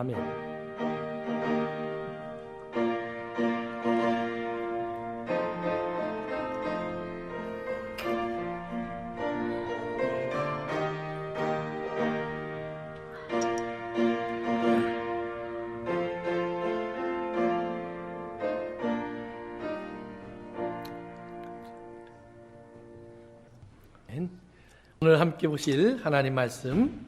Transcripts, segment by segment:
아멘. 오늘 함께 보실 하나님 말씀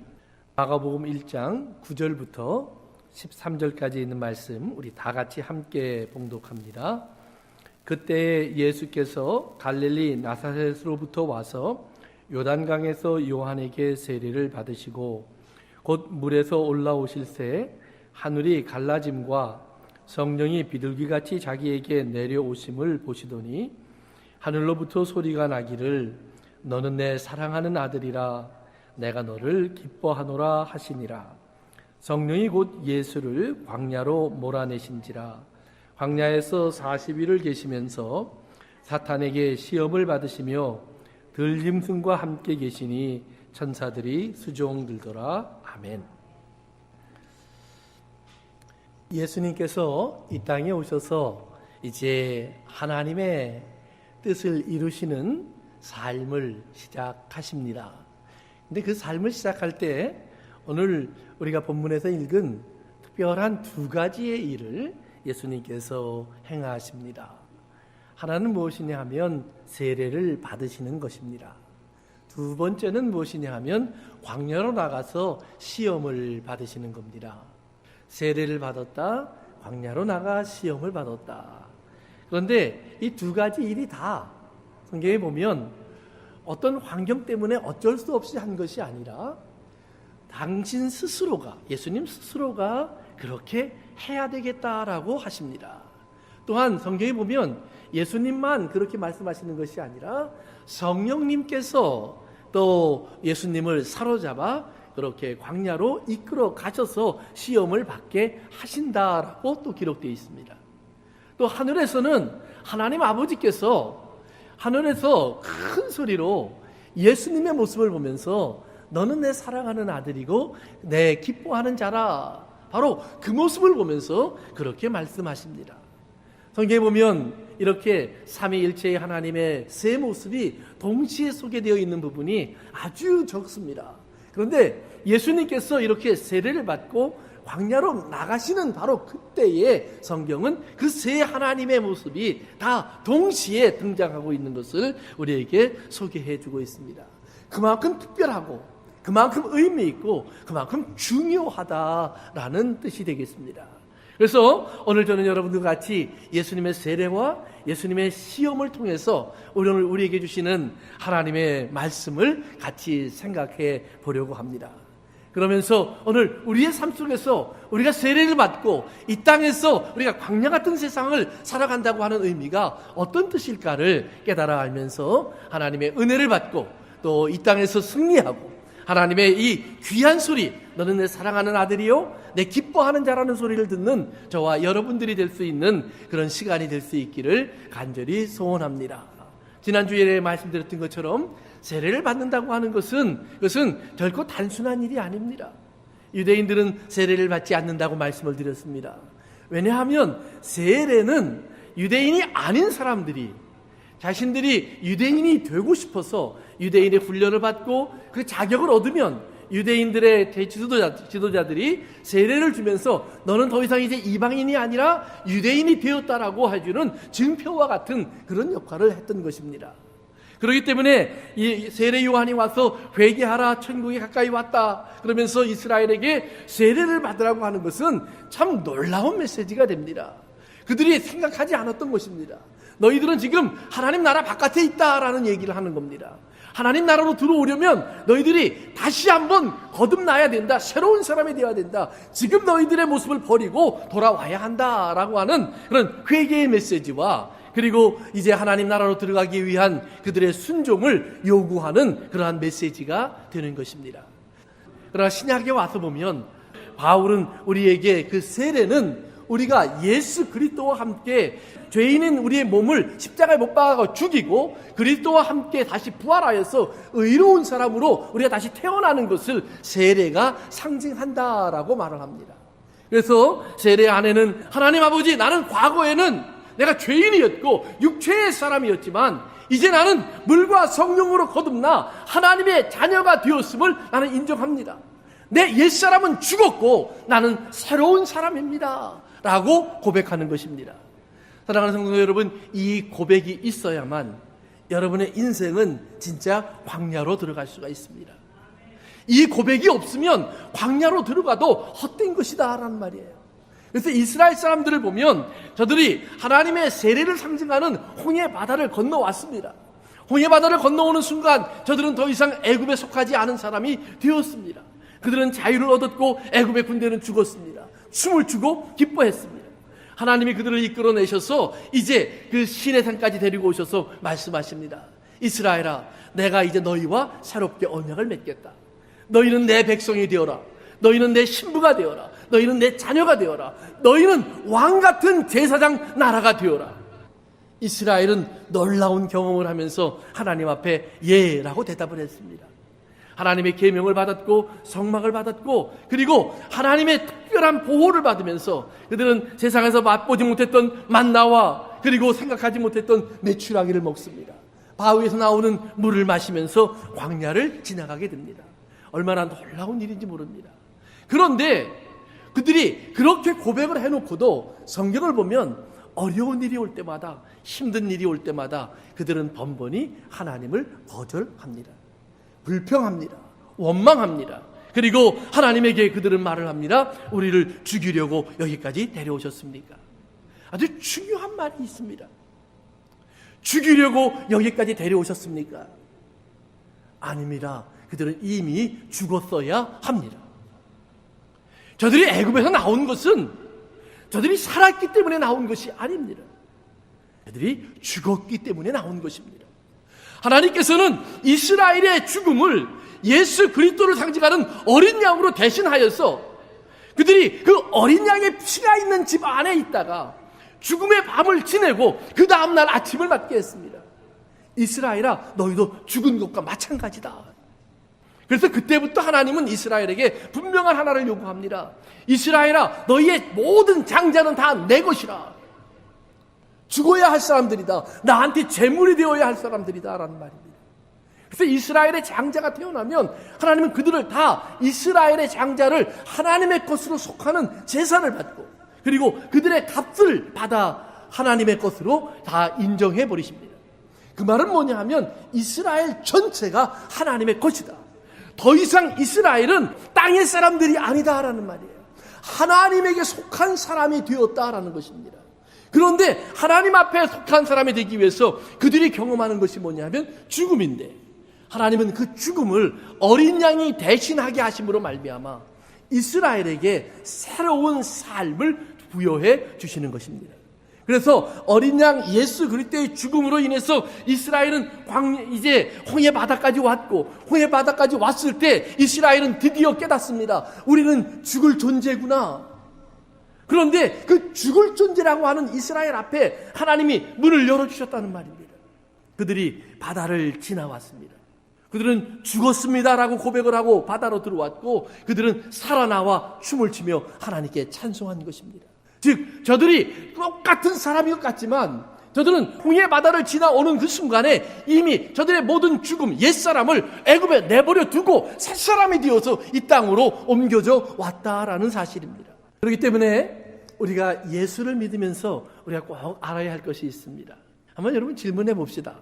마가복음 1장 9절부터 13절까지 있는 말씀 우리 다 같이 함께 봉독합니다. 그때 예수께서 갈릴리 나사렛으로부터 와서 요단강에서 요한에게 세례를 받으시고 곧 물에서 올라오실새 하늘이 갈라짐과 성령이 비둘기같이 자기에게 내려오심을 보시더니 하늘로부터 소리가 나기를 너는 내 사랑하는 아들이라 내가 너를 기뻐하노라 하시니라. 성령이 곧 예수를 광야로 몰아내신지라. 광야에서 40일을 계시면서 사탄에게 시험을 받으시며 들짐승과 함께 계시니 천사들이 수종들더라. 아멘. 예수님께서 이 땅에 오셔서 이제 하나님의 뜻을 이루시는 삶을 시작하십니다. 근데 그 삶을 시작할 때 오늘 우리가 본문에서 읽은 특별한 두 가지의 일을 예수님께서 행하십니다. 하나는 무엇이냐 하면 세례를 받으시는 것입니다. 두 번째는 무엇이냐 하면 광야로 나가서 시험을 받으시는 겁니다. 세례를 받았다, 광야로 나가 시험을 받았다. 그런데 이 두 가지 일이 다 성경에 보면 어떤 환경 때문에 어쩔 수 없이 한 것이 아니라 당신 스스로가, 예수님 스스로가 그렇게 해야 되겠다라고 하십니다. 또한 성경에 보면 예수님만 그렇게 말씀하시는 것이 아니라 성령님께서 또 예수님을 사로잡아 그렇게 광야로 이끌어 가셔서 시험을 받게 하신다라고 또 기록되어 있습니다. 또 하늘에서는 하나님 아버지께서 하늘에서 큰 소리로 예수님의 모습을 보면서 너는 내 사랑하는 아들이고 내 기뻐하는 자라, 바로 그 모습을 보면서 그렇게 말씀하십니다. 성경에 보면 이렇게 삼위일체의 하나님의 세 모습이 동시에 소개되어 있는 부분이 아주 적습니다. 그런데 예수님께서 이렇게 세례를 받고 광야로 나가시는 바로 그때에 성경은 그 세 하나님의 모습이 다 동시에 등장하고 있는 것을 우리에게 소개해 주고 있습니다. 그만큼 특별하고 그만큼 의미 있고 그만큼 중요하다라는 뜻이 되겠습니다. 그래서 오늘 저는 여러분들과 같이 예수님의 세례와 예수님의 시험을 통해서 오늘 우리에게 주시는 하나님의 말씀을 같이 생각해 보려고 합니다. 그러면서 오늘 우리의 삶 속에서 우리가 세례를 받고 이 땅에서 우리가 광야 같은 세상을 살아간다고 하는 의미가 어떤 뜻일까를 깨달아 알면서 하나님의 은혜를 받고 또 이 땅에서 승리하고 하나님의 이 귀한 소리, 너는 내 사랑하는 아들이요 내 기뻐하는 자라는 소리를 듣는 저와 여러분들이 될 수 있는 그런 시간이 될 수 있기를 간절히 소원합니다. 지난주에 말씀드렸던 것처럼 세례를 받는다고 하는 그것은 결코 단순한 일이 아닙니다. 유대인들은 세례를 받지 않는다고 말씀을 드렸습니다. 왜냐하면 세례는 유대인이 아닌 사람들이 자신들이 유대인이 되고 싶어서 유대인의 훈련을 받고 그 자격을 얻으면 유대인들의 지도자들이 세례를 주면서 너는 더 이상 이제 이방인이 아니라 유대인이 되었다라고 해주는 증표와 같은 그런 역할을 했던 것입니다. 그렇기 때문에 이 세례 요한이 와서 회개하라, 천국이 가까이 왔다 그러면서 이스라엘에게 세례를 받으라고 하는 것은 참 놀라운 메시지가 됩니다. 그들이 생각하지 않았던 것입니다. 너희들은 지금 하나님 나라 바깥에 있다라는 얘기를 하는 겁니다. 하나님 나라로 들어오려면 너희들이 다시 한번 거듭나야 된다. 새로운 사람이 되어야 된다. 지금 너희들의 모습을 버리고 돌아와야 한다라고 하는 그런 회개의 메시지와 그리고 이제 하나님 나라로 들어가기 위한 그들의 순종을 요구하는 그러한 메시지가 되는 것입니다. 그러나 신약에 와서 보면 바울은 우리에게 그 세례는 우리가 예수 그리스도와 함께 죄인인 우리의 몸을 십자가에 못 박아 죽이고 그리스도와 함께 다시 부활하여서 의로운 사람으로 우리가 다시 태어나는 것을 세례가 상징한다라고 말을 합니다. 그래서 세례 아내는 하나님 아버지, 나는 과거에는 내가 죄인이었고 육체의 사람이었지만 이제 나는 물과 성령으로 거듭나 하나님의 자녀가 되었음을 나는 인정합니다. 내 옛사람은 죽었고 나는 새로운 사람입니다 라고 고백하는 것입니다. 사랑하는 성도 여러분, 이 고백이 있어야만 여러분의 인생은 진짜 광야로 들어갈 수가 있습니다. 이 고백이 없으면 광야로 들어가도 헛된 것이다 라는 말이에요. 그래서 이스라엘 사람들을 보면 저들이 하나님의 세례를 상징하는 홍해 바다를 건너왔습니다. 홍해 바다를 건너오는 순간 저들은 더 이상 애굽에 속하지 않은 사람이 되었습니다. 그들은 자유를 얻었고 애굽의 군대는 죽었습니다. 춤을 추고 기뻐했습니다. 하나님이 그들을 이끌어내셔서 이제 그 시내산까지 데리고 오셔서 말씀하십니다. 이스라엘아, 내가 이제 너희와 새롭게 언약을 맺겠다. 너희는 내 백성이 되어라. 너희는 내 신부가 되어라. 너희는 내 자녀가 되어라. 너희는 왕같은 제사장 나라가 되어라. 이스라엘은 놀라운 경험을 하면서 하나님 앞에 예라고 대답을 했습니다. 하나님의 계명을 받았고 성막을 받았고 그리고 하나님의 특별한 보호를 받으면서 그들은 세상에서 맛보지 못했던 만나와 그리고 생각하지 못했던 메추라기를 먹습니다. 바위에서 나오는 물을 마시면서 광야를 지나가게 됩니다. 얼마나 놀라운 일인지 모릅니다. 그런데 그들이 그렇게 고백을 해놓고도 성경을 보면 어려운 일이 올 때마다, 힘든 일이 올 때마다 그들은 번번이 하나님을 거절합니다. 불평합니다. 원망합니다. 그리고 하나님에게 그들은 말을 합니다. 우리를 죽이려고 여기까지 데려오셨습니까? 아주 중요한 말이 있습니다. 죽이려고 여기까지 데려오셨습니까? 아닙니다. 그들은 이미 죽었어야 합니다. 저들이 애굽에서 나온 것은 저들이 살았기 때문에 나온 것이 아닙니다. 저들이 죽었기 때문에 나온 것입니다. 하나님께서는 이스라엘의 죽음을 예수 그리스도를 상징하는 어린 양으로 대신하여서 그들이 그 어린 양의 피가 있는 집 안에 있다가 죽음의 밤을 지내고 그 다음날 아침을 맞게 했습니다. 이스라엘아, 너희도 죽은 것과 마찬가지다. 그래서 그때부터 하나님은 이스라엘에게 분명한 하나를 요구합니다. 이스라엘아, 너희의 모든 장자는 다 내 것이라. 죽어야 할 사람들이다. 나한테 제물이 되어야 할 사람들이다 라는 말입니다. 그래서 이스라엘의 장자가 태어나면 하나님은 그들을 다 이스라엘의 장자를 하나님의 것으로 속하는 제사를 받고 그리고 그들의 값을 받아 하나님의 것으로 다 인정해 버리십니다. 그 말은 뭐냐 하면 이스라엘 전체가 하나님의 것이다. 더 이상 이스라엘은 땅의 사람들이 아니다라는 말이에요. 하나님에게 속한 사람이 되었다라는 것입니다. 그런데 하나님 앞에 속한 사람이 되기 위해서 그들이 경험하는 것이 뭐냐 하면 죽음인데 하나님은 그 죽음을 어린 양이 대신하게 하심으로 말미암아 이스라엘에게 새로운 삶을 부여해 주시는 것입니다. 그래서 어린 양 예수 그리스도의 죽음으로 인해서 이스라엘은 이제 홍해 바다까지 왔고 홍해 바다까지 왔을 때 이스라엘은 드디어 깨닫습니다. 우리는 죽을 존재구나. 그런데 그 죽을 존재라고 하는 이스라엘 앞에 하나님이 문을 열어주셨다는 말입니다. 그들이 바다를 지나왔습니다. 그들은 죽었습니다라고 고백을 하고 바다로 들어왔고 그들은 살아나와 춤을 추며 하나님께 찬송한 것입니다. 즉 저들이 똑같은 사람인 것 같지만 저들은 홍해 바다를 지나오는 그 순간에 이미 저들의 모든 죽음, 옛사람을 애굽에 내버려 두고 새사람이 되어서 이 땅으로 옮겨져 왔다라는 사실입니다. 그렇기 때문에 우리가 예수를 믿으면서 우리가 꼭 알아야 할 것이 있습니다. 한번 여러분 질문해 봅시다.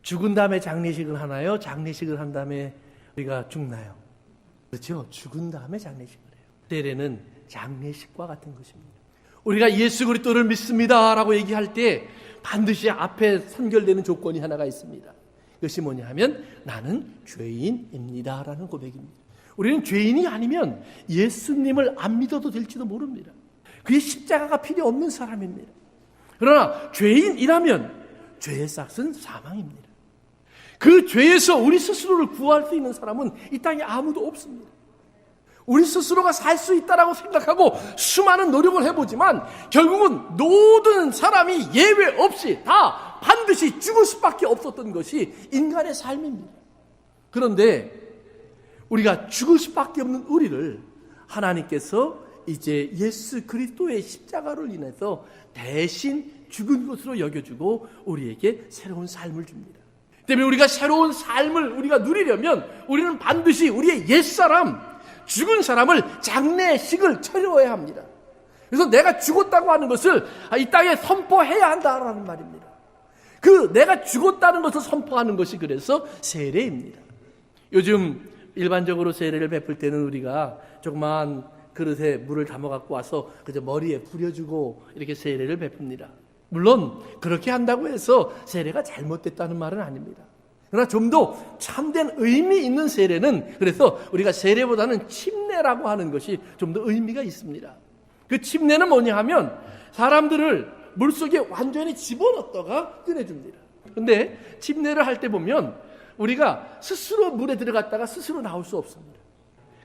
죽은 다음에 장례식을 하나요? 장례식을 한 다음에 우리가 죽나요? 그렇죠. 죽은 다음에 장례식을 해요. 세례는 장례식과 같은 것입니다. 우리가 예수 그리스도를 믿습니다라고 얘기할 때 반드시 앞에 선결되는 조건이 하나가 있습니다. 그것이 뭐냐 하면 나는 죄인입니다라는 고백입니다. 우리는 죄인이 아니면 예수님을 안 믿어도 될지도 모릅니다. 그의 십자가가 필요 없는 사람입니다. 그러나 죄인이라면 죄의 싹은 사망입니다. 그 죄에서 우리 스스로를 구할 수 있는 사람은 이 땅에 아무도 없습니다. 우리 스스로가 살 수 있다라고 생각하고 수많은 노력을 해보지만 결국은 모든 사람이 예외 없이 다 반드시 죽을 수밖에 없었던 것이 인간의 삶입니다. 그런데 우리가 죽을 수밖에 없는 우리를 하나님께서 이제 예수 그리스도의 십자가로 인해서 대신 죽은 것으로 여겨주고 우리에게 새로운 삶을 줍니다. 때문에 우리가 새로운 삶을 우리가 누리려면 우리는 반드시 우리의 옛사람, 죽은 사람을 장례식을 치러야 합니다. 그래서 내가 죽었다고 하는 것을 이 땅에 선포해야 한다라는 말입니다. 그 내가 죽었다는 것을 선포하는 것이 그래서 세례입니다. 요즘 일반적으로 세례를 베풀 때는 우리가 조그만 그릇에 물을 담아 갖고 와서 그저 머리에 부려주고 이렇게 세례를 베풉니다. 물론 그렇게 한다고 해서 세례가 잘못됐다는 말은 아닙니다. 그러나 좀 더 참된 의미 있는 세례는 그래서 우리가 세례보다는 침례라고 하는 것이 좀 더 의미가 있습니다. 그 침례는 뭐냐 하면 사람들을 물속에 완전히 집어넣다가 꺼내줍니다. 근데 침례를 할 때 보면 우리가 스스로 물에 들어갔다가 스스로 나올 수 없습니다.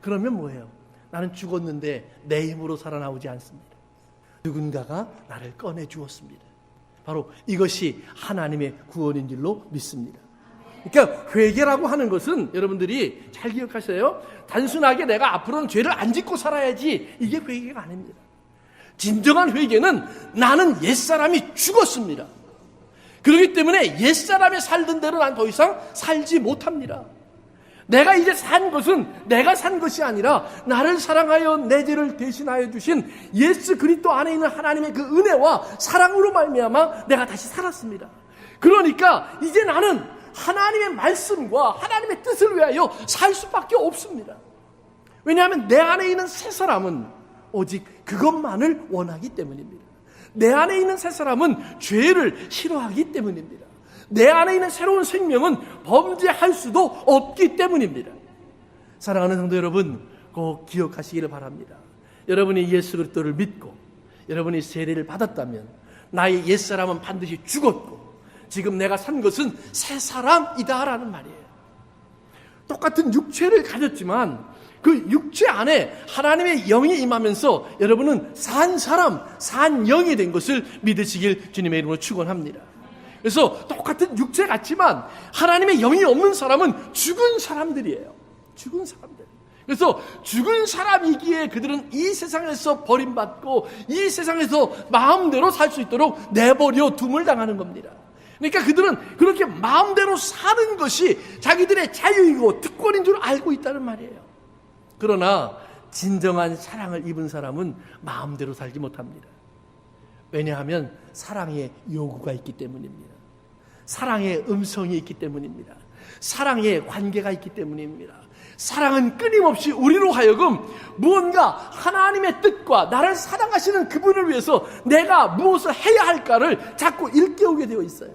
그러면 뭐예요? 나는 죽었는데 내 힘으로 살아나오지 않습니다. 누군가가 나를 꺼내 주었습니다. 바로 이것이 하나님의 구원인 줄로 믿습니다. 그러니까 회개라고 하는 것은 여러분들이 잘 기억하세요. 단순하게 내가 앞으로는 죄를 안 짓고 살아야지, 이게 회개가 아닙니다. 진정한 회개는 나는 옛사람이 죽었습니다. 그렇기 때문에 옛사람이 살던 대로 난 더 이상 살지 못합니다. 내가 이제 산 것은 내가 산 것이 아니라 나를 사랑하여 내 죄를 대신하여 주신 예수 그리스도 안에 있는 하나님의 그 은혜와 사랑으로 말미암아 내가 다시 살았습니다. 그러니까 이제 나는 하나님의 말씀과 하나님의 뜻을 위하여 살 수밖에 없습니다. 왜냐하면 내 안에 있는 새 사람은 오직 그것만을 원하기 때문입니다. 내 안에 있는 새 사람은 죄를 싫어하기 때문입니다. 내 안에 있는 새로운 생명은 범죄할 수도 없기 때문입니다. 사랑하는 성도 여러분, 꼭 기억하시기를 바랍니다. 여러분이 예수 그리스도를 믿고 여러분이 세례를 받았다면 나의 옛사람은 반드시 죽었고 지금 내가 산 것은 새 사람이다라는 말이에요. 똑같은 육체를 가졌지만 그 육체 안에 하나님의 영이 임하면서 여러분은 산 사람, 산 영이 된 것을 믿으시길 주님의 이름으로 축원합니다. 그래서 똑같은 육체 같지만 하나님의 영이 없는 사람은 죽은 사람들이에요. 죽은 사람들. 그래서 죽은 사람이기에 그들은 이 세상에서 버림받고 이 세상에서 마음대로 살 수 있도록 내버려 둠을 당하는 겁니다. 그러니까 그들은 그렇게 마음대로 사는 것이 자기들의 자유이고 특권인 줄 알고 있다는 말이에요. 그러나 진정한 사랑을 입은 사람은 마음대로 살지 못합니다. 왜냐하면 사랑의 요구가 있기 때문입니다. 사랑의 음성이 있기 때문입니다. 사랑의 관계가 있기 때문입니다. 사랑은 끊임없이 우리로 하여금 무언가 하나님의 뜻과 나를 사랑하시는 그분을 위해서 내가 무엇을 해야 할까를 자꾸 일깨우게 되어 있어요.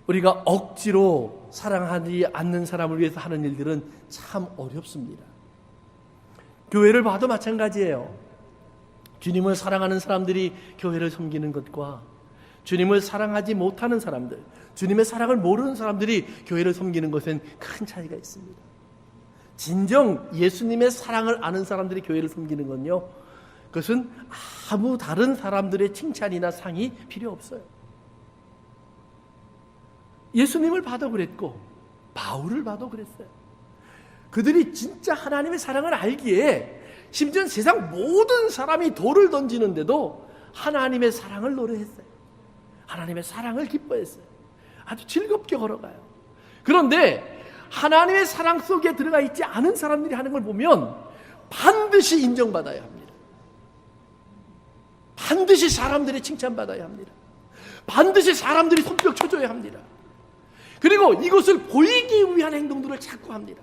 우리가 억지로 사랑하지 않는 사람을 위해서 하는 일들은 참 어렵습니다. 교회를 봐도 마찬가지예요. 주님을 사랑하는 사람들이 교회를 섬기는 것과 주님을 사랑하지 못하는 사람들, 주님의 사랑을 모르는 사람들이 교회를 섬기는 것엔 큰 차이가 있습니다. 진정 예수님의 사랑을 아는 사람들이 교회를 섬기는 건요, 그것은 아무 다른 사람들의 칭찬이나 상이 필요 없어요. 예수님을 봐도 그랬고 바울을 봐도 그랬어요. 그들이 진짜 하나님의 사랑을 알기에 심지어 세상 모든 사람이 돌을 던지는데도 하나님의 사랑을 노래했어요. 하나님의 사랑을 기뻐했어요. 아주 즐겁게 걸어가요. 그런데 하나님의 사랑 속에 들어가 있지 않은 사람들이 하는 걸 보면 반드시 인정받아야 합니다. 반드시 사람들이 칭찬받아야 합니다. 반드시 사람들이 손뼉 쳐줘야 합니다. 그리고 이것을 보이기 위한 행동들을 자꾸 합니다.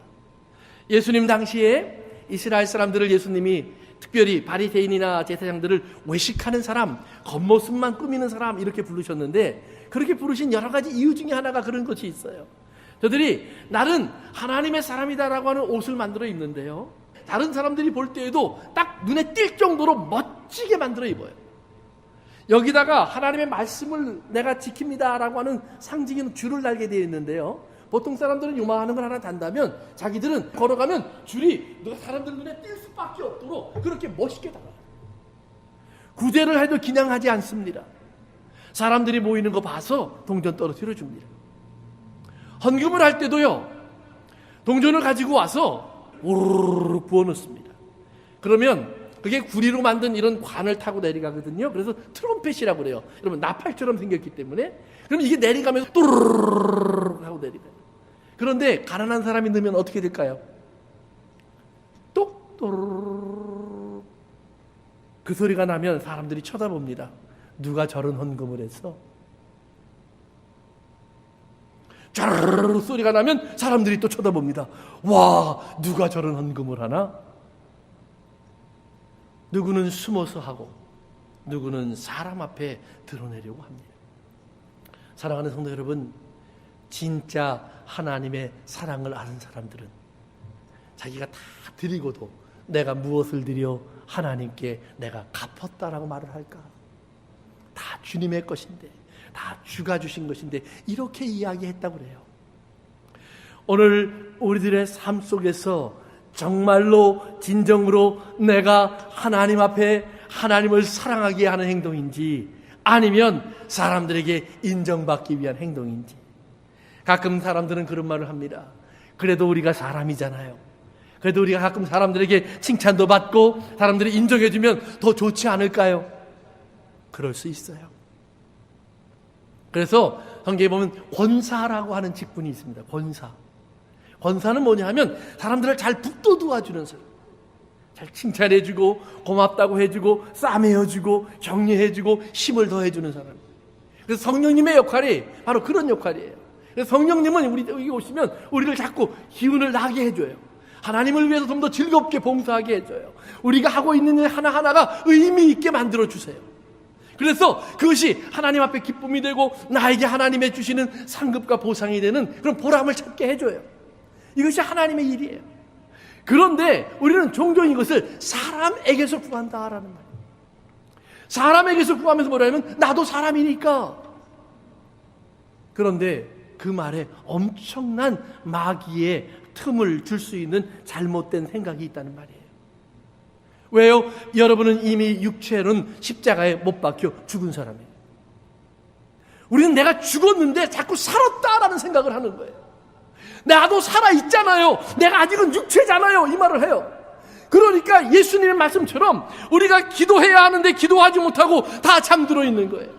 예수님 당시에 이스라엘 사람들을 예수님이 특별히 바리새인이나 제사장들을 외식하는 사람, 겉모습만 꾸미는 사람 이렇게 부르셨는데 그렇게 부르신 여러 가지 이유 중에 하나가 그런 것이 있어요. 저들이 나는 하나님의 사람이다라고 하는 옷을 만들어 입는데요, 다른 사람들이 볼 때에도 딱 눈에 띌 정도로 멋지게 만들어 입어요. 여기다가 하나님의 말씀을 내가 지킵니다라고 하는 상징인 줄을 달게 되어 있는데요, 보통 사람들은 요만한 걸 하나 단다면 자기들은 걸어가면 줄이 사람들 눈에 띌 수밖에 없도록 그렇게 멋있게 달아요. 구제를 해도 기냥하지 않습니다. 사람들이 모이는 거 봐서 동전 떨어뜨려 줍니다. 헌금을 할 때도요, 동전을 가지고 와서 우르르 부어 넣습니다. 그러면 그게 구리로 만든 이런 관을 타고 내려가거든요. 그래서 트럼펫이라고 그래요. 여러분 나팔처럼 생겼기 때문에. 그럼 이게 내려가면서 또르르르 하고 내려가요. 그런데 가난한 사람이 넣으면 어떻게 될까요? 똑 또르르르. 그 소리가 나면 사람들이 쳐다봅니다. 누가 저런 헌금을 했어? 쩌르르르 소리가 나면 사람들이 또 쳐다봅니다. 와, 누가 저런 헌금을 하나? 누구는 숨어서 하고 누구는 사람 앞에 드러내려고 합니다. 사랑하는 성도 여러분, 진짜 하나님의 사랑을 아는 사람들은 자기가 다 드리고도 내가 무엇을 드려 하나님께 내가 갚았다라고 말을 할까? 다 주님의 것인데, 다 주가 주신 것인데 이렇게 이야기했다고 그래요. 오늘 우리들의 삶 속에서 정말로 진정으로 내가 하나님 앞에 하나님을 사랑하게 하는 행동인지 아니면 사람들에게 인정받기 위한 행동인지. 가끔 사람들은 그런 말을 합니다. 그래도 우리가 사람이잖아요. 그래도 우리가 가끔 사람들에게 칭찬도 받고 사람들이 인정해주면 더 좋지 않을까요? 그럴 수 있어요. 그래서 성경에 보면 권사라고 하는 직분이 있습니다. 권사. 권사는 뭐냐 하면 사람들을 잘 북돋워주는 사람. 잘 칭찬해주고 고맙다고 해주고 싸매어주고 격려해주고 힘을 더해주는 사람. 그래서 성령님의 역할이 바로 그런 역할이에요. 그래서 성령님은 우리 여기 오시면 우리를 자꾸 기운을 나게 해줘요. 하나님을 위해서 좀 더 즐겁게 봉사하게 해줘요. 우리가 하고 있는 일 하나하나가 의미 있게 만들어주세요. 그래서 그것이 하나님 앞에 기쁨이 되고 나에게 하나님의 주시는 상급과 보상이 되는 그런 보람을 찾게 해줘요. 이것이 하나님의 일이에요. 그런데 우리는 종종 이것을 사람에게서 구한다라는 말이에요. 사람에게서 구하면서 뭐라면 나도 사람이니까. 그런데 그 말에 엄청난 마귀의 틈을 줄 수 있는 잘못된 생각이 있다는 말이에요. 왜요? 여러분은 이미 육체는 십자가에 못 박혀 죽은 사람이에요. 우리는 내가 죽었는데 자꾸 살았다라는 생각을 하는 거예요. 나도 살아있잖아요. 내가 아직은 육체잖아요. 이 말을 해요. 그러니까 예수님의 말씀처럼 우리가 기도해야 하는데 기도하지 못하고 다 잠들어 있는 거예요.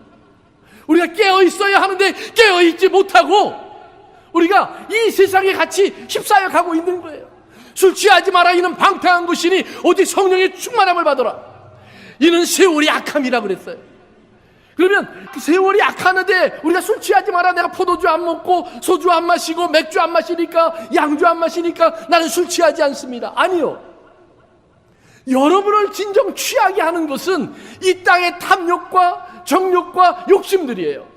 우리가 깨어 있어야 하는데 깨어 있지 못하고 우리가 이 세상에 같이 휩싸여 가고 있는 거예요. 술 취하지 마라. 이는 방탕한 것이니 오직 성령의 충만함을 받아라. 이는 세월이 악함이라 그랬어요. 그러면 그 세월이 악하는데 우리가 술 취하지 마라. 내가 포도주 안 먹고 소주 안 마시고 맥주 안 마시니까 양주 안 마시니까 나는 술 취하지 않습니다. 아니요. 여러분을 진정 취하게 하는 것은 이 땅의 탐욕과 정욕과 욕심들이에요.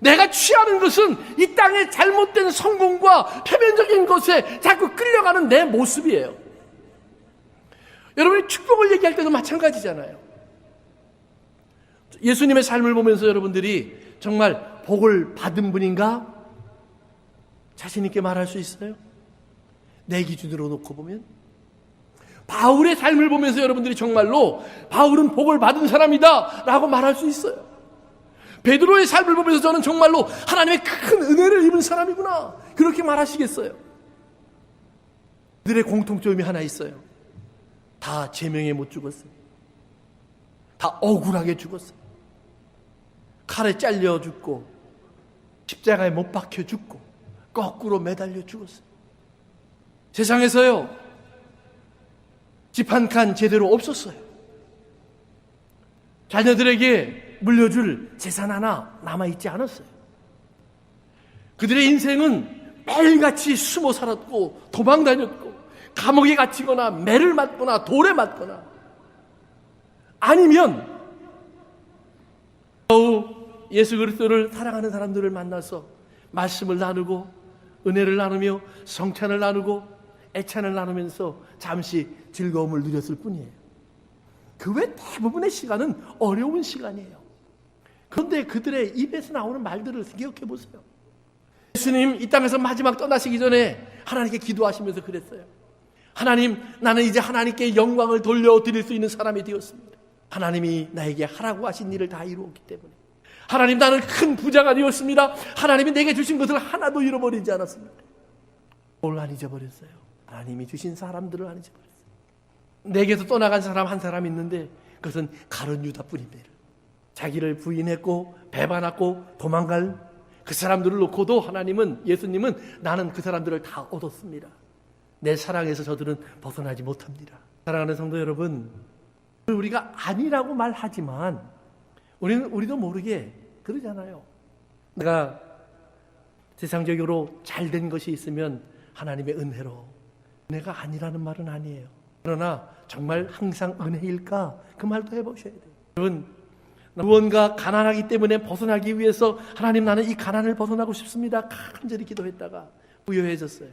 내가 취하는 것은 이 땅의 잘못된 성공과 표면적인 것에 자꾸 끌려가는 내 모습이에요. 여러분이 축복을 얘기할 때도 마찬가지잖아요. 예수님의 삶을 보면서 여러분들이 정말 복을 받은 분인가? 자신 있게 말할 수 있어요? 내 기준으로 놓고 보면 바울의 삶을 보면서 여러분들이 정말로 바울은 복을 받은 사람이다 라고 말할 수 있어요. 베드로의 삶을 보면서 저는 정말로 하나님의 큰 은혜를 입은 사람이구나 그렇게 말하시겠어요. 그들의 공통점이 하나 있어요. 다 제명에 못 죽었어요. 다 억울하게 죽었어요. 칼에 잘려 죽고 십자가에 못 박혀 죽고 거꾸로 매달려 죽었어요. 세상에서요 집 한 칸 제대로 없었어요. 자녀들에게 물려줄 재산 하나 남아있지 않았어요. 그들의 인생은 매일같이 숨어 살았고 도망다녔고 감옥에 갇히거나 매를 맞거나 돌에 맞거나 아니면 예수 그리스도를 사랑하는 사람들을 만나서 말씀을 나누고 은혜를 나누며 성찬을 나누고 애찬을 나누면서 잠시 즐거움을 누렸을 뿐이에요. 그 외 대부분의 시간은 어려운 시간이에요. 그런데 그들의 입에서 나오는 말들을 기억해 보세요. 예수님 이 땅에서 마지막 떠나시기 전에 하나님께 기도하시면서 그랬어요. 하나님, 나는 이제 하나님께 영광을 돌려드릴 수 있는 사람이 되었습니다. 하나님이 나에게 하라고 하신 일을 다 이루었기 때문에. 하나님, 나는 큰 부자가 되었습니다. 하나님이 내게 주신 것을 하나도 잃어버리지 않았습니다. 뭘 안 잊어버렸어요? 하나님이 주신 사람들을 안 잊어버렸어요. 내게서 떠나간 사람 한 사람 있는데 그것은 가룟 유다뿐입니다. 자기를 부인했고 배반하고 도망갈 그 사람들을 놓고도 하나님은, 예수님은 나는 그 사람들을 다 얻었습니다. 내 사랑에서 저들은 벗어나지 못합니다. 사랑하는 성도 여러분, 우리가 아니라고 말하지만 우리도 모르게 그러잖아요. 내가 세상적으로 잘된 것이 있으면 하나님의 은혜로, 은혜가 아니라는 말은 아니에요. 그러나 정말 항상 은혜일까? 그 말도 해보셔야 돼요. 여러분, 무언가 가난하기 때문에 벗어나기 위해서 하나님, 나는 이 가난을 벗어나고 싶습니다, 간절히 기도했다가 부유해졌어요.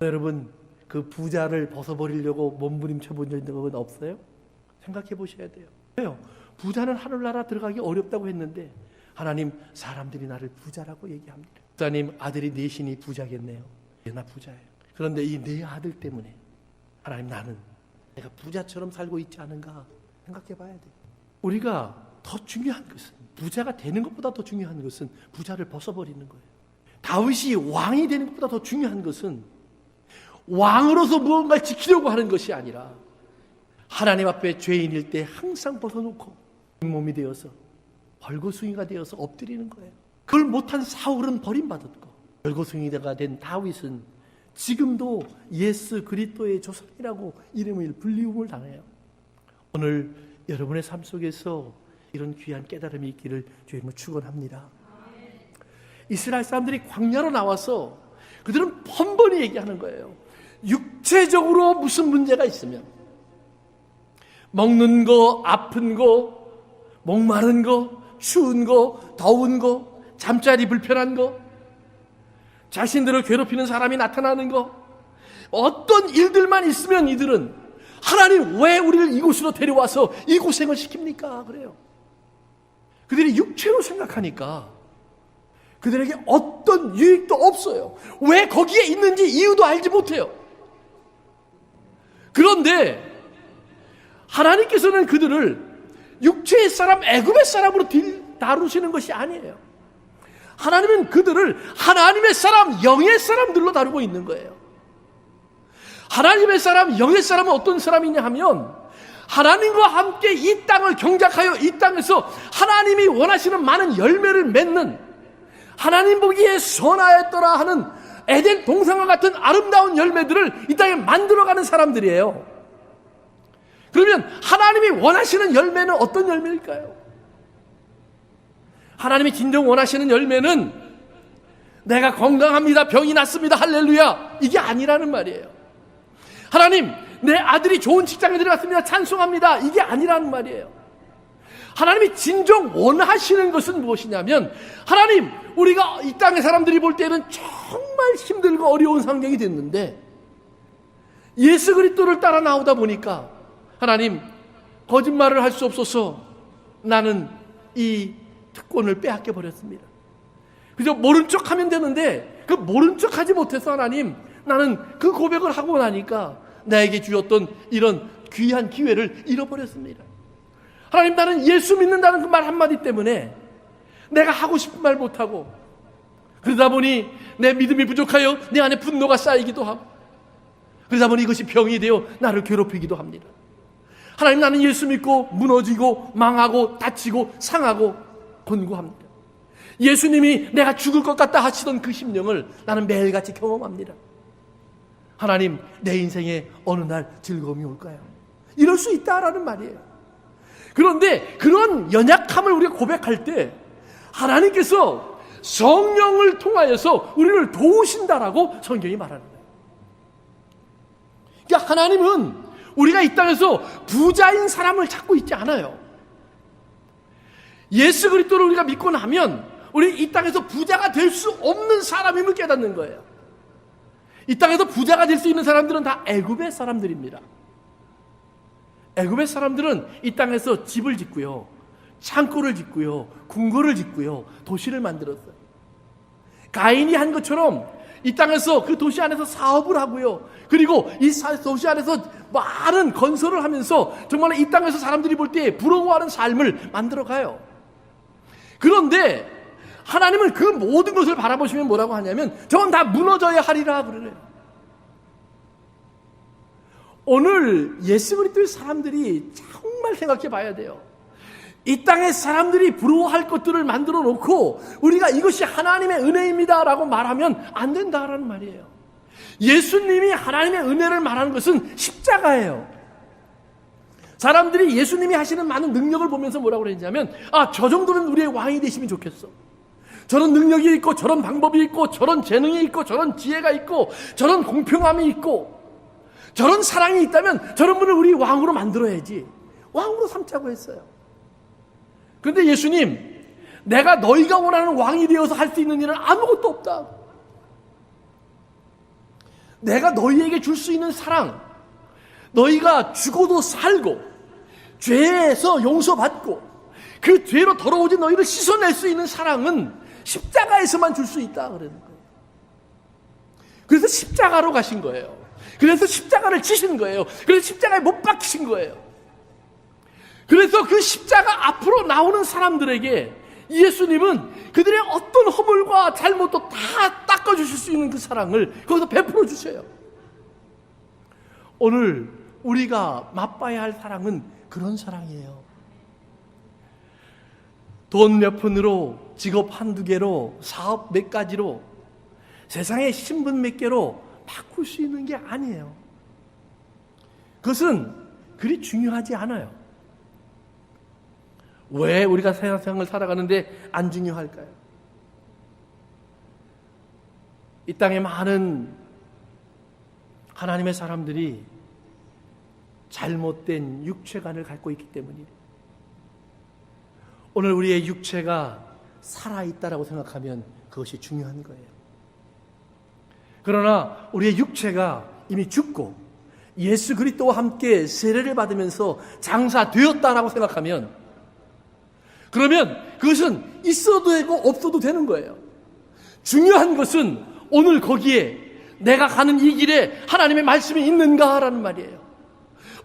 여러분, 그 부자를 벗어버리려고 몸부림쳐 본 적은 없어요? 생각해 보셔야 돼요. 왜요? 부자는 하늘나라 들어가기 어렵다고 했는데 하나님, 사람들이 나를 부자라고 얘기합니다. 부자님 아들이 넷이니 부자겠네요. 나 부자예요. 그런데 이 네 아들 때문에 하나님, 나는 내가 부자처럼 살고 있지 않은가 생각해 봐야 돼요. 우리가 더 중요한 것은, 부자가 되는 것보다 더 중요한 것은 부자를 벗어버리는 거예요. 다윗이 왕이 되는 것보다 더 중요한 것은 왕으로서 무언가를 지키려고 하는 것이 아니라 하나님 앞에 죄인일 때 항상 벗어놓고 몸이 되어서 벌거숭이가 되어서 엎드리는 거예요. 그걸 못한 사울은 버림받았고 벌거숭이가 된 다윗은 지금도 예수 그리스도의 조상이라고 이름을 불리움을 당해요. 오늘 여러분의 삶 속에서 이런 귀한 깨달음이 있기를 주님을 축원합니다. 이스라엘 사람들이 광야로 나와서 그들은 번번이 얘기하는 거예요. 육체적으로 무슨 문제가 있으면, 먹는 거, 아픈 거, 목마른 거, 추운 거, 더운 거, 잠자리 불편한 거, 자신들을 괴롭히는 사람이 나타나는 거, 어떤 일들만 있으면 이들은 하나님, 왜 우리를 이곳으로 데려와서 이 고생을 시킵니까? 그래요. 그들이 육체로 생각하니까 그들에게 어떤 유익도 없어요. 왜 거기에 있는지 이유도 알지 못해요. 그런데 하나님께서는 그들을 육체의 사람, 애굽의 사람으로 다루시는 것이 아니에요. 하나님은 그들을 하나님의 사람, 영의 사람들로 다루고 있는 거예요. 하나님의 사람, 영의 사람은 어떤 사람이냐 하면, 하나님과 함께 이 땅을 경작하여 이 땅에서 하나님이 원하시는 많은 열매를 맺는, 하나님 보기에 선하였더라 하는 에덴 동산과 같은 아름다운 열매들을 이 땅에 만들어가는 사람들이에요. 그러면 하나님이 원하시는 열매는 어떤 열매일까요? 하나님이 진정 원하시는 열매는 내가 건강합니다, 병이 났습니다, 할렐루야, 이게 아니라는 말이에요. 하나님, 내 아들이 좋은 직장에 들어갔습니다, 찬송합니다, 이게 아니라는 말이에요. 하나님이 진정 원하시는 것은 무엇이냐면, 하나님, 우리가 이 땅의 사람들이 볼 때는 정말 힘들고 어려운 상황이 됐는데 예수 그리스도를 따라 나오다 보니까, 하나님, 거짓말을 할 수 없어서 나는 이 특권을 빼앗겨 버렸습니다. 그저 모른 척 하면 되는데 그 모른 척 하지 못해서 하나님, 나는 그 고백을 하고 나니까 나에게 주셨던 이런 귀한 기회를 잃어버렸습니다. 하나님, 나는 예수 믿는다는 그 말 한마디 때문에 내가 하고 싶은 말 못하고, 그러다 보니 내 믿음이 부족하여 내 안에 분노가 쌓이기도 하고, 그러다 보니 이것이 병이 되어 나를 괴롭히기도 합니다. 하나님, 나는 예수 믿고 무너지고 망하고 다치고 상하고 곤고합니다. 예수님이 내가 죽을 것 같다 하시던 그 심령을 나는 매일같이 경험합니다. 하나님, 내 인생에 어느 날 즐거움이 올까요? 이럴 수 있다라는 말이에요. 그런데 그런 연약함을 우리가 고백할 때 하나님께서 성령을 통하여서 우리를 도우신다라고 성경이 말하는 거예요. 그러니까 하나님은 우리가 이 땅에서 부자인 사람을 찾고 있지 않아요. 예수 그리스도를 우리가 믿고 나면 우리 이 땅에서 부자가 될 수 없는 사람임을 깨닫는 거예요. 이 땅에서 부자가 될 수 있는 사람들은 다 애굽의 사람들입니다. 애굽의 사람들은 이 땅에서 집을 짓고요, 창고를 짓고요, 궁궐을 짓고요, 도시를 만들었어요. 가인이 한 것처럼 이 땅에서 그 도시 안에서 사업을 하고요, 그리고 이 도시 안에서 많은 건설을 하면서 정말 이 땅에서 사람들이 볼 때 부러워하는 삶을 만들어가요. 그런데 하나님은 그 모든 것을 바라보시면 뭐라고 하냐면, 저건 다 무너져야 하리라 그러네요. 오늘 예수 그리스도의 사람들이 정말 생각해 봐야 돼요. 이 땅의 사람들이 부러워할 것들을 만들어 놓고 우리가 이것이 하나님의 은혜입니다 라고 말하면 안 된다라는 말이에요. 예수님이 하나님의 은혜를 말하는 것은 십자가예요. 사람들이 예수님이 하시는 많은 능력을 보면서 뭐라고 그랬냐면, 저 정도면 우리의 왕이 되시면 좋겠어. 저런 능력이 있고 저런 방법이 있고 저런 재능이 있고 저런 지혜가 있고 저런 공평함이 있고 저런 사랑이 있다면 저런 분을 우리 왕으로 만들어야지. 왕으로 삼자고 했어요. 그런데 예수님, 내가 너희가 원하는 왕이 되어서 할 수 있는 일은 아무것도 없다. 내가 너희에게 줄 수 있는 사랑, 너희가 죽어도 살고 죄에서 용서받고 그 죄로 더러워진 너희를 씻어낼 수 있는 사랑은 십자가에서만 줄 수 있다 그러는 거예요. 그래서 십자가로 가신 거예요. 그래서 십자가를 지신 거예요. 그래서 십자가에 못 박히신 거예요. 그래서 그 십자가 앞으로 나오는 사람들에게 예수님은 그들의 어떤 허물과 잘못도 다 닦아주실 수 있는 그 사랑을 거기서 베풀어 주셔요. 오늘 우리가 맛봐야 할 사랑은 그런 사랑이에요. 돈 몇 푼으로, 직업 한두 개로, 사업 몇 가지로, 세상의 신분 몇 개로 바꿀 수 있는 게 아니에요. 그것은 그리 중요하지 않아요. 왜 우리가 세상을 살아가는데 안 중요할까요? 이 땅에 많은 하나님의 사람들이 잘못된 육체관을 갖고 있기 때문이에요. 오늘 우리의 육체가 살아있다라고 생각하면 그것이 중요한 거예요. 그러나 우리의 육체가 이미 죽고 예수 그리스도와 함께 세례를 받으면서 장사되었다라고 생각하면, 그러면 그것은 있어도 되고 없어도 되는 거예요. 중요한 것은 오늘 거기에 내가 가는 이 길에 하나님의 말씀이 있는가라는 말이에요.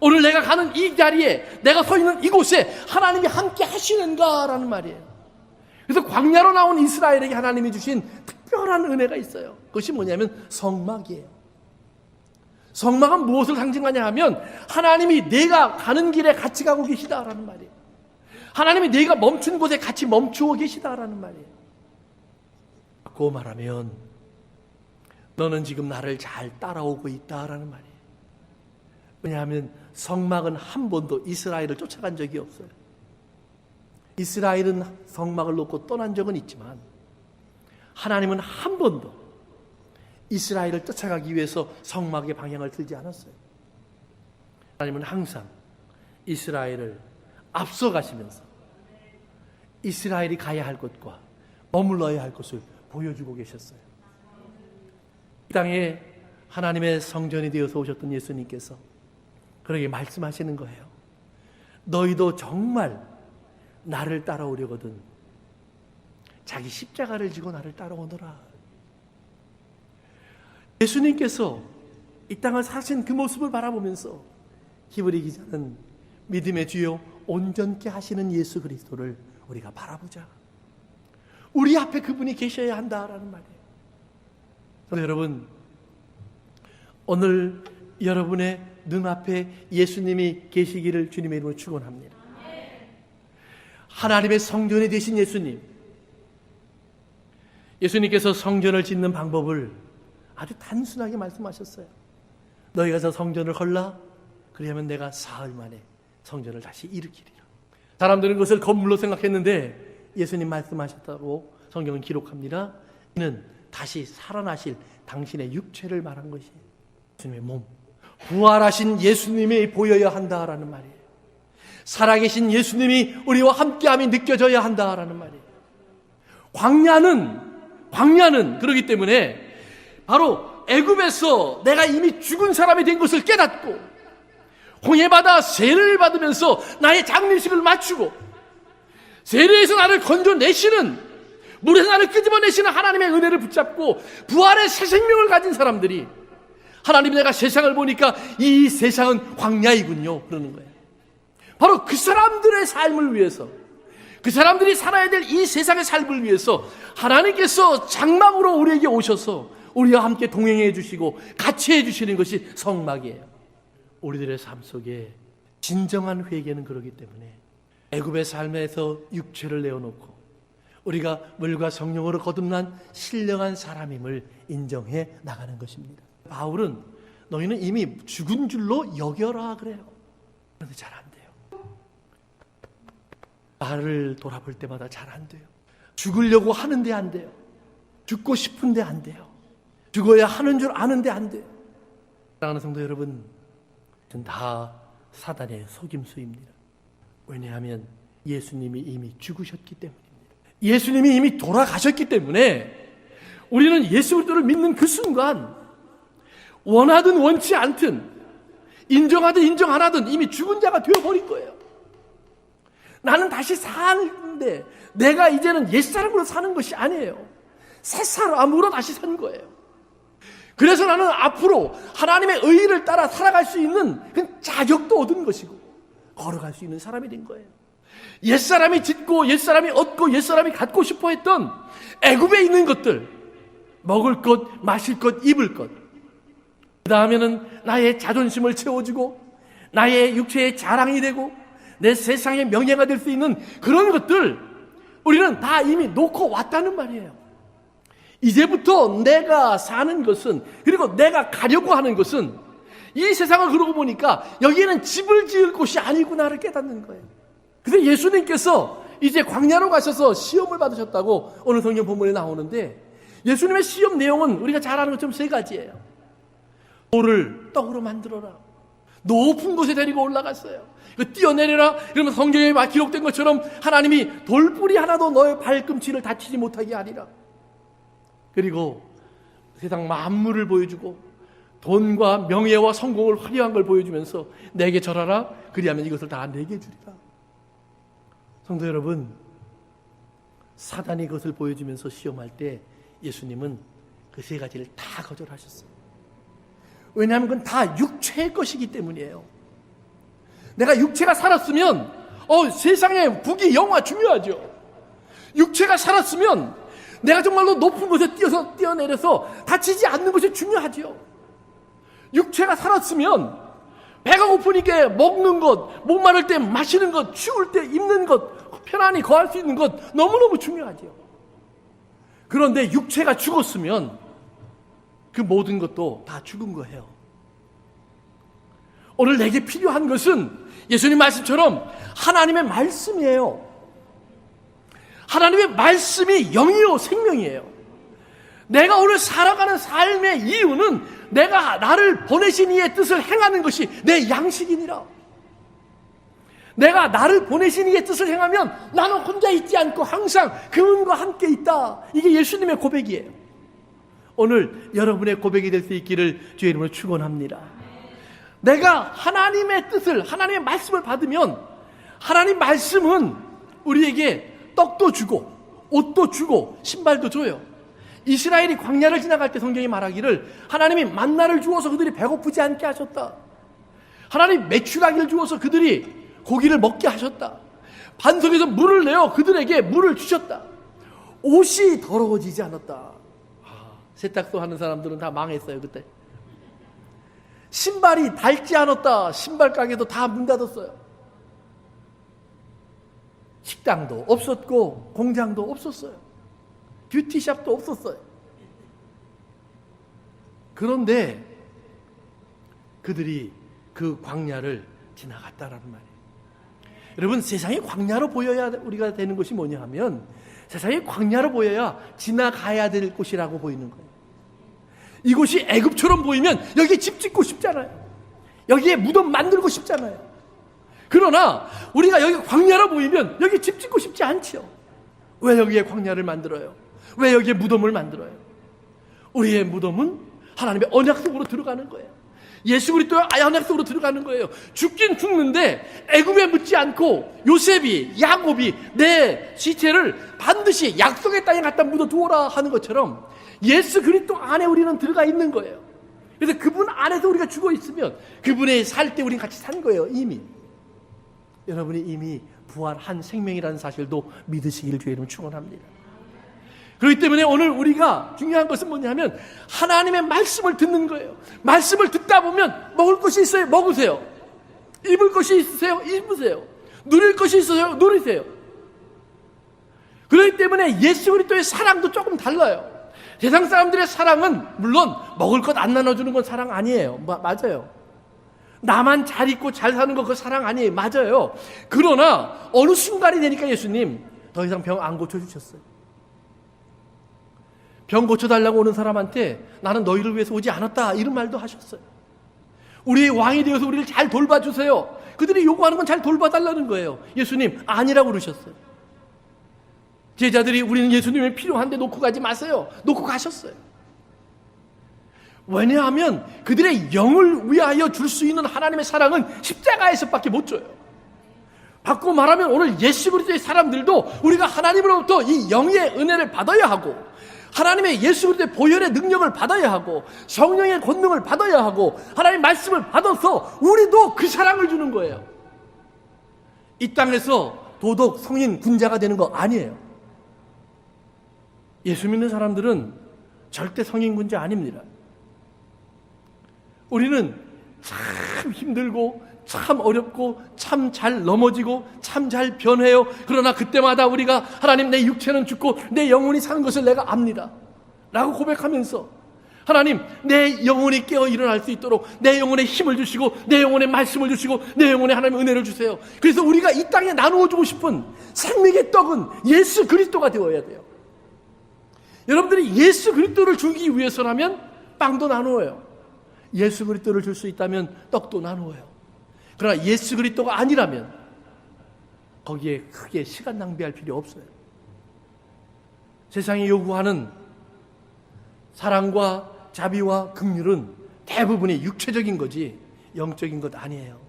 오늘 내가 가는 이 자리에, 내가 서 있는 이곳에 하나님이 함께 하시는가라는 말이에요. 그래서 광야로 나온 이스라엘에게 하나님이 주신 특별한 은혜가 있어요. 그것이 뭐냐면 성막이에요. 성막은 무엇을 상징하냐 하면 하나님이 내가 가는 길에 같이 가고 계시다라는 말이에요. 하나님이 내가 멈춘 곳에 같이 멈추어 계시다라는 말이에요. 그 말하면 너는 지금 나를 잘 따라오고 있다라는 말이에요. 왜냐하면 성막은 한 번도 이스라엘을 쫓아간 적이 없어요. 이스라엘은 성막을 놓고 떠난 적은 있지만 하나님은 한 번도 이스라엘을 쫓아가기 위해서 성막의 방향을 들지 않았어요. 하나님은 항상 이스라엘을 앞서가시면서 이스라엘이 가야 할 곳과 머물러야 할 곳을 보여주고 계셨어요. 이 땅에 하나님의 성전이 되어서 오셨던 예수님께서 그러게 말씀하시는 거예요. 너희도 정말 나를 따라오려거든 자기 십자가를 지고 나를 따라오너라. 예수님께서 이 땅을 사신 그 모습을 바라보면서 히브리 기자는 믿음의 주요 온전케 하시는 예수 그리스도를 우리가 바라보자. 우리 앞에 그분이 계셔야 한다라는 말이에요. 여러분, 오늘 여러분의 눈앞에 예수님이 계시기를 주님의 이름으로 축원합니다. 하나님의 성전이 되신 예수님, 예수님께서 성전을 짓는 방법을 아주 단순하게 말씀하셨어요. 너희가 저 성전을 헐라, 그러면 내가 사흘 만에 성전을 다시 일으키리라. 사람들은 그것을 건물로 생각했는데 예수님 말씀하셨다고 성경은 기록합니다. 이는 다시 살아나실 당신의 육체를 말한 것이에요. 예수님의 몸, 부활하신 예수님이 보여야 한다라는 말이에요. 살아계신 예수님이 우리와 함께함이 느껴져야 한다라는 말이에요. 광야는 그렇기 때문에 바로 애굽에서 내가 이미 죽은 사람이 된 것을 깨닫고 홍해바다 세례를 받으면서 나의 장례식을 마치고 세례에서 나를 건져내시는, 물에서 나를 끄집어내시는 하나님의 은혜를 붙잡고 부활의 새 생명을 가진 사람들이, 하나님 내가 세상을 보니까 이 세상은 광야이군요 그러는 거예요. 바로 그 사람들의 삶을 위해서, 그 사람들이 살아야 될 이 세상의 삶을 위해서 하나님께서 장막으로 우리에게 오셔서 우리와 함께 동행해 주시고 같이 해 주시는 것이 성막이에요. 우리들의 삶 속에 진정한 회개는 그러기 때문에 애굽의 삶에서 육체를 내어놓고 우리가 물과 성령으로 거듭난 신령한 사람임을 인정해 나가는 것입니다. 바울은 너희는 이미 죽은 줄로 여겨라 그래요. 그런데 잘 안 돼요. 나를 돌아볼 때마다 잘 안 돼요. 죽으려고 하는데 안 돼요. 죽고 싶은데 안 돼요. 죽어야 하는 줄 아는데 안 돼요. 사랑하는 성도 여러분, 다 사단의 속임수입니다. 왜냐하면 예수님이 이미 죽으셨기 때문입니다. 예수님이 이미 돌아가셨기 때문에 우리는 예수 그리스도를 믿는 그 순간 원하든 원치 않든 인정하든 인정 안 하든 이미 죽은 자가 되어버린 거예요. 나는 다시 사는데 내가 이제는 옛사람으로 사는 것이 아니에요. 새 사람으로 다시 산 거예요. 그래서 나는 앞으로 하나님의 의의를 따라 살아갈 수 있는 그 자격도 얻은 것이고 걸어갈 수 있는 사람이 된 거예요. 옛사람이 짓고 옛사람이 얻고 옛사람이 갖고 싶어 했던 애굽에 있는 것들, 먹을 것, 마실 것, 입을 것, 그 다음에는 나의 자존심을 채워주고 나의 육체의 자랑이 되고 내 세상의 명예가 될 수 있는 그런 것들 우리는 다 이미 놓고 왔다는 말이에요. 이제부터 내가 사는 것은, 그리고 내가 가려고 하는 것은 이 세상을 그러고 보니까 여기에는 집을 지을 곳이 아니구나를 깨닫는 거예요. 그래서 예수님께서 이제 광야로 가셔서 시험을 받으셨다고 오늘 성경 본문에 나오는데, 예수님의 시험 내용은 우리가 잘 아는 것처럼 세 가지예요. 돌을 떡으로 만들어라. 높은 곳에 데리고 올라갔어요. 뛰어내려라. 그러면 성경에 기록된 것처럼 하나님이 돌뿌리 하나도 너의 발꿈치를 다치지 못하게 하리라. 그리고 세상 만물을 보여주고 돈과 명예와 성공을 화려한 걸 보여주면서 내게 절하라. 그리하면 이것을 다 내게 주리라. 성도 여러분, 사단이 그것을 보여주면서 시험할 때 예수님은 그 세 가지를 다 거절하셨어요. 왜냐하면 그건 다 육체의 것이기 때문이에요. 내가 육체가 살았으면 세상에 부귀 영화 중요하죠. 육체가 살았으면 내가 정말로 높은 곳에 뛰어내려서 다치지 않는 것이 중요하죠. 육체가 살았으면 배가 고프니까 먹는 것, 목마를 때 마시는 것, 추울 때 입는 것, 편안히 거할 수 있는 것 너무너무 중요하죠. 그런데 육체가 죽었으면 그 모든 것도 다 죽은 거예요. 오늘 내게 필요한 것은 예수님 말씀처럼 하나님의 말씀이에요. 하나님의 말씀이 영이요 생명이에요. 내가 오늘 살아가는 삶의 이유는 내가 나를 보내신 이의 뜻을 행하는 것이 내 양식이니라. 내가 나를 보내신 이의 뜻을 행하면 나는 혼자 있지 않고 항상 그분과 함께 있다. 이게 예수님의 고백이에요. 오늘 여러분의 고백이 될 수 있기를 주의 이름으로 축원합니다. 내가 하나님의 뜻을, 하나님의 말씀을 받으면 하나님 말씀은 우리에게 떡도 주고 옷도 주고 신발도 줘요. 이스라엘이 광야를 지나갈 때 성경이 말하기를 하나님이 만나를 주어서 그들이 배고프지 않게 하셨다. 하나님 메추라기를 주어서 그들이 고기를 먹게 하셨다. 반석에서 물을 내어 그들에게 물을 주셨다. 옷이 더러워지지 않았다. 세탁소 하는 사람들은 다 망했어요 그때. 신발이 닳지 않았다. 신발 가게도 다 문 닫았어요. 식당도 없었고 공장도 없었어요. 뷰티샵도 없었어요. 그런데 그들이 그 광야를 지나갔다라는 말이에요. 여러분, 세상이 광야로 보여야 우리가 되는 것이 뭐냐 하면 세상이 광야로 보여야 지나가야 될 곳이라고 보이는 거예요. 이곳이 애굽처럼 보이면 여기에 집 짓고 싶잖아요. 여기에 무덤 만들고 싶잖아요. 그러나 우리가 여기 광야로 보이면 여기 집 짓고 싶지 않죠. 왜 여기에 광야를 만들어요? 왜 여기에 무덤을 만들어요? 우리의 무덤은 하나님의 언약 속으로 들어가는 거예요. 예수 그리스도의 언약 속으로 들어가는 거예요. 죽긴 죽는데 애굽에 묻지 않고 요셉이, 야곱이 내 시체를 반드시 약속의 땅에 갖다 묻어두어라 하는 것처럼 예수 그리스도 안에 우리는 들어가 있는 거예요. 그래서 그분 안에서 우리가 죽어 있으면 그분에 살 때 우리는 같이 산 거예요. 이미 여러분이 이미 부활한 생명이라는 사실도 믿으시기를 주의 이름으로 축원합니다. 그렇기 때문에 오늘 우리가 중요한 것은 뭐냐면 하나님의 말씀을 듣는 거예요. 말씀을 듣다 보면 먹을 것이 있어요. 먹으세요. 입을 것이 있으세요. 입으세요. 누릴 것이 있어요. 누리세요. 그렇기 때문에 예수 그리스도의 사랑도 조금 달라요. 세상 사람들의 사랑은 물론 먹을 것 안 나눠주는 건 사랑 아니에요. 맞아요. 나만 잘 있고 잘 사는 거 그 사랑 아니에요. 맞아요. 그러나 어느 순간이 되니까 예수님 더 이상 병 안 고쳐주셨어요. 병 고쳐달라고 오는 사람한테 나는 너희를 위해서 오지 않았다 이런 말도 하셨어요. 우리의 왕이 되어서 우리를 잘 돌봐주세요. 그들이 요구하는 건 잘 돌봐달라는 거예요. 예수님 아니라고 그러셨어요. 제자들이 우리는 예수님이 필요한데 놓고 가지 마세요. 놓고 가셨어요. 왜냐하면 그들의 영을 위하여 줄 수 있는 하나님의 사랑은 십자가에서밖에 못 줘요. 바꾸고 말하면 오늘 예수 그리스도의 사람들도 우리가 하나님으로부터 이 영의 은혜를 받아야 하고 하나님의 예수 그리스도의 보혈의 능력을 받아야 하고 성령의 권능을 받아야 하고 하나님의 말씀을 받아서 우리도 그 사랑을 주는 거예요. 이 땅에서 도덕, 성인, 군자가 되는 거 아니에요. 예수 믿는 사람들은 절대 성인, 군자 아닙니다. 우리는 참 힘들고 참 어렵고 참 잘 넘어지고 참 잘 변해요. 그러나 그때마다 우리가 하나님 내 육체는 죽고 내 영혼이 사는 것을 내가 압니다 라고 고백하면서 하나님 내 영혼이 깨어 일어날 수 있도록 내 영혼에 힘을 주시고 내 영혼에 말씀을 주시고 내 영혼에 하나님의 은혜를 주세요. 그래서 우리가 이 땅에 나누어 주고 싶은 생명의 떡은 예수 그리스도가 되어야 돼요. 여러분들이 예수 그리스도를 주기 위해서라면 빵도 나누어요. 예수 그리스도를 줄 수 있다면 떡도 나누어요. 그러나 예수 그리스도가 아니라면 거기에 크게 시간 낭비할 필요 없어요. 세상이 요구하는 사랑과 자비와 긍휼은 대부분이 육체적인 거지 영적인 것 아니에요.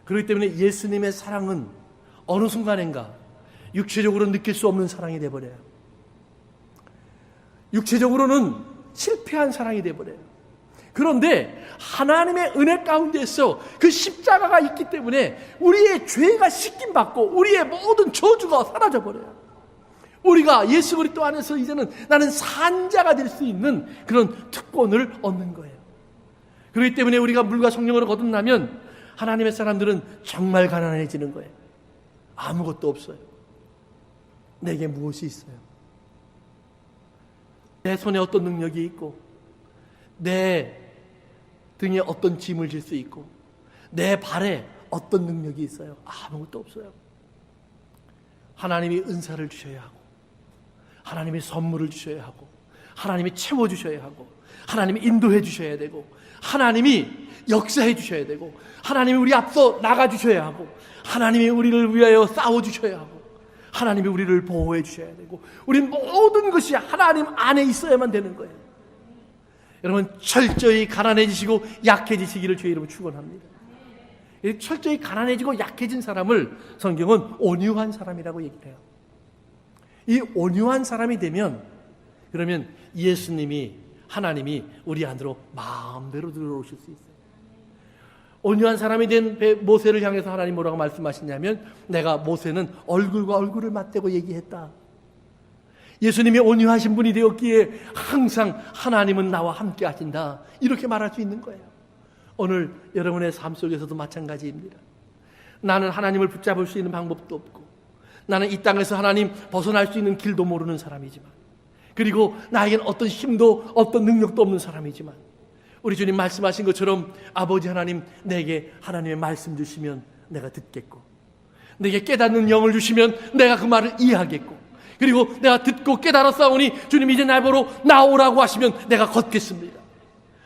그렇기 때문에 예수님의 사랑은 어느 순간인가 육체적으로 느낄 수 없는 사랑이 되어버려요. 육체적으로는 실패한 사랑이 되어버려요. 그런데 하나님의 은혜 가운데서 그 십자가가 있기 때문에 우리의 죄가 씻김받고 우리의 모든 저주가 사라져버려요. 우리가 예수 그리스도 안에서 이제는 나는 산자가 될 수 있는 그런 특권을 얻는 거예요. 그렇기 때문에 우리가 물과 성령으로 거듭나면 하나님의 사람들은 정말 가난해지는 거예요. 아무것도 없어요. 내게 무엇이 있어요? 내 손에 어떤 능력이 있고 내 등에 어떤 짐을 질 수 있고 내 발에 어떤 능력이 있어요? 아무것도 없어요. 하나님이 은사를 주셔야 하고 하나님이 선물을 주셔야 하고 하나님이 채워주셔야 하고 하나님이 인도해 주셔야 되고 하나님이 역사해 주셔야 되고 하나님이 우리 앞서 나가주셔야 하고 하나님이 우리를 위하여 싸워주셔야 하고 하나님이 우리를 보호해 주셔야 되고 우리 모든 것이 하나님 안에 있어야만 되는 거예요. 여러분 철저히 가난해지시고 약해지시기를 주의 이름으로 축원합니다. 철저히 가난해지고 약해진 사람을 성경은 온유한 사람이라고 얘기를 해요. 이 온유한 사람이 되면 그러면 예수님이 하나님이 우리 안으로 마음대로 들어오실 수 있어요. 온유한 사람이 된 모세를 향해서 하나님 뭐라고 말씀하시냐면 내가 모세는 얼굴과 얼굴을 맞대고 얘기했다. 예수님이 온유하신 분이 되었기에 항상 하나님은 나와 함께 하신다. 이렇게 말할 수 있는 거예요. 오늘 여러분의 삶 속에서도 마찬가지입니다. 나는 하나님을 붙잡을 수 있는 방법도 없고 나는 이 땅에서 하나님 벗어날 수 있는 길도 모르는 사람이지만 그리고 나에겐 어떤 힘도 어떤 능력도 없는 사람이지만 우리 주님 말씀하신 것처럼 아버지 하나님 내게 하나님의 말씀 주시면 내가 듣겠고 내게 깨닫는 영을 주시면 내가 그 말을 이해하겠고 그리고 내가 듣고 깨달았사오니 주님 이제 날 보러 나오라고 하시면 내가 걷겠습니다.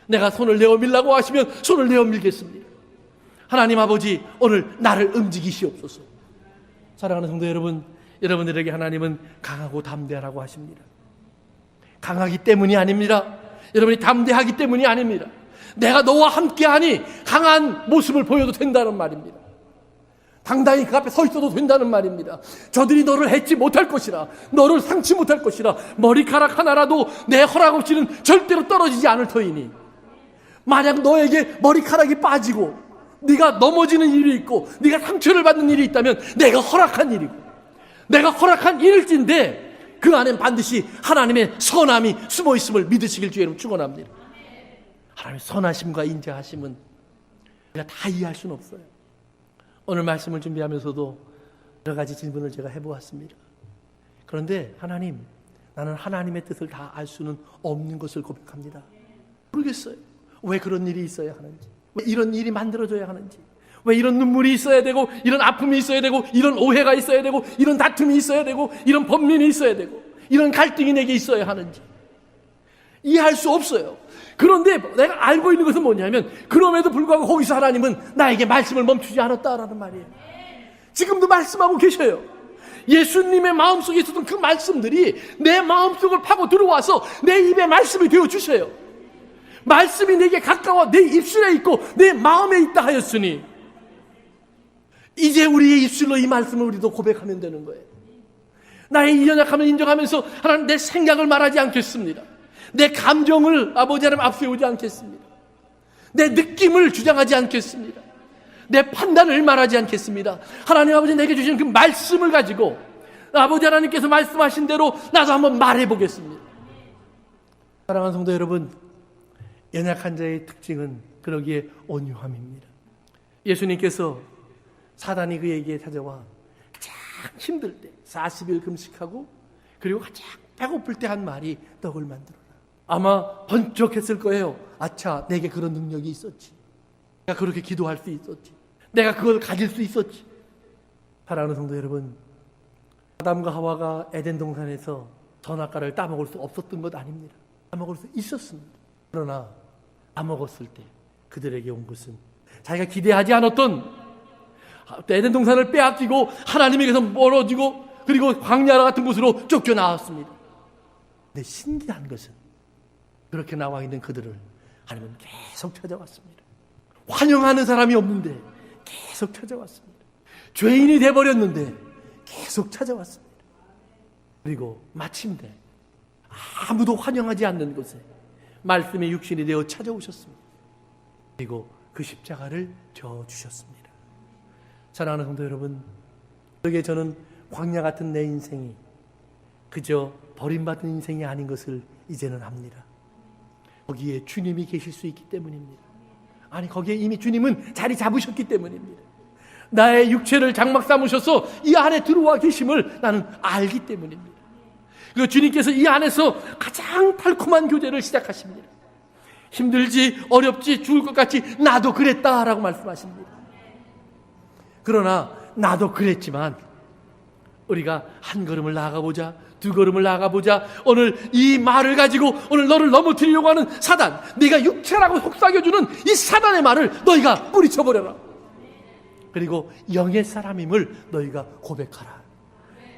내가 손을 내어 밀라고 하시면 손을 내어 밀겠습니다. 하나님 아버지 오늘 나를 움직이시옵소서. 사랑하는 성도 여러분, 여러분들에게 하나님은 강하고 담대하라고 하십니다. 강하기 때문이 아닙니다. 여러분이 담대하기 때문이 아닙니다. 내가 너와 함께하니 강한 모습을 보여도 된다는 말입니다. 당당히 그 앞에 서 있어도 된다는 말입니다. 저들이 너를 해치 못할 것이라 너를 상치 못할 것이라 머리카락 하나라도 내 허락 없이는 절대로 떨어지지 않을 터이니 만약 너에게 머리카락이 빠지고 네가 넘어지는 일이 있고 네가 상처를 받는 일이 있다면 내가 허락한 일이고 내가 허락한 일일진데 그 안엔 반드시 하나님의 선함이 숨어 있음을 믿으시길 주의 이름으로 축원합니다. 하나님의 선하심과 인자하심은 우리가 다 이해할 수는 없어요. 오늘 말씀을 준비하면서도 여러 가지 질문을 제가 해보았습니다. 그런데 하나님, 나는 하나님의 뜻을 다 알 수는 없는 것을 고백합니다. 모르겠어요. 왜 그런 일이 있어야 하는지, 왜 이런 일이 만들어져야 하는지, 왜 이런 눈물이 있어야 되고, 이런 아픔이 있어야 되고, 이런 오해가 있어야 되고, 이런 다툼이 있어야 되고, 이런 번민이 있어야 되고, 이런 갈등이 내게 있어야 하는지 이해할 수 없어요. 그런데 내가 알고 있는 것은 뭐냐면, 그럼에도 불구하고 거기서 하나님은 나에게 말씀을 멈추지 않았다라는 말이에요. 지금도 말씀하고 계셔요. 예수님의 마음속에 있었던 그 말씀들이 내 마음속을 파고 들어와서 내 입에 말씀이 되어주셔요. 말씀이 내게 가까워 내 입술에 있고 내 마음에 있다 하였으니, 이제 우리의 입술로 이 말씀을 우리도 고백하면 되는 거예요. 나의 이 연약함을 인정하면서 하나님, 내 생각을 말하지 않겠습니다. 내 감정을 아버지 하나님 앞세우지 않겠습니다. 내 느낌을 주장하지 않겠습니다. 내 판단을 말하지 않겠습니다. 하나님 아버지, 내게 주신 그 말씀을 가지고 아버지 하나님께서 말씀하신 대로 나도 한번 말해보겠습니다. 사랑하는 성도 여러분, 연약한 자의 특징은 그러기에 온유함입니다. 예수님께서 사단이 그에게 찾아와 가장 힘들 때 40일 금식하고 그리고 가장 배고플 때 한 말이 떡을 만들어라. 아마 번쩍했을 거예요. 아차, 내게 그런 능력이 있었지. 내가 그렇게 기도할 수 있었지. 내가 그걸 가질 수 있었지. 사랑하는 성도 여러분, 아담과 하와가 에덴 동산에서 선악과를 따먹을 수 없었던 것 아닙니다. 따먹을 수 있었습니다. 그러나 따먹었을 때 그들에게 온 것은 자기가 기대하지 않았던 에덴 동산을 빼앗기고 하나님에게서 멀어지고 그리고 광야 같은 곳으로 쫓겨나왔습니다. 근데 신기한 것은 그렇게 나와 있는 그들을 하나님은 계속 찾아왔습니다. 환영하는 사람이 없는데 계속 찾아왔습니다. 죄인이 돼버렸는데 계속 찾아왔습니다. 그리고 마침내 아무도 환영하지 않는 곳에 말씀의 육신이 되어 찾아오셨습니다. 그리고 그 십자가를 져주셨습니다. 사랑하는 성도 여러분, 그러기에 저는 광야 같은 내 인생이 그저 버림받은 인생이 아닌 것을 이제는 압니다. 거기에 주님이 계실 수 있기 때문입니다. 아니, 거기에 이미 주님은 자리 잡으셨기 때문입니다. 나의 육체를 장막 삼으셔서 이 안에 들어와 계심을 나는 알기 때문입니다. 그리고 주님께서 이 안에서 가장 달콤한 교제를 시작하십니다. 힘들지, 어렵지, 죽을 것 같이 나도 그랬다라고 말씀하십니다. 그러나 나도 그랬지만 우리가 한 걸음을 나아가보자, 두 걸음을 나아가보자. 오늘 이 말을 가지고 오늘 너를 넘어뜨리려고 하는 사단, 네가 육체라고 속삭여주는 이 사단의 말을 너희가 뿌리쳐버려라. 그리고 영의 사람임을 너희가 고백하라.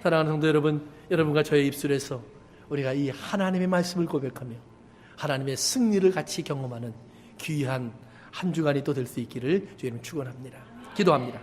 사랑하는 성도 여러분, 여러분과 저의 입술에서 우리가 이 하나님의 말씀을 고백하며 하나님의 승리를 같이 경험하는 귀한 한 주간이 또 될 수 있기를 주님 축원합니다. 기도합니다.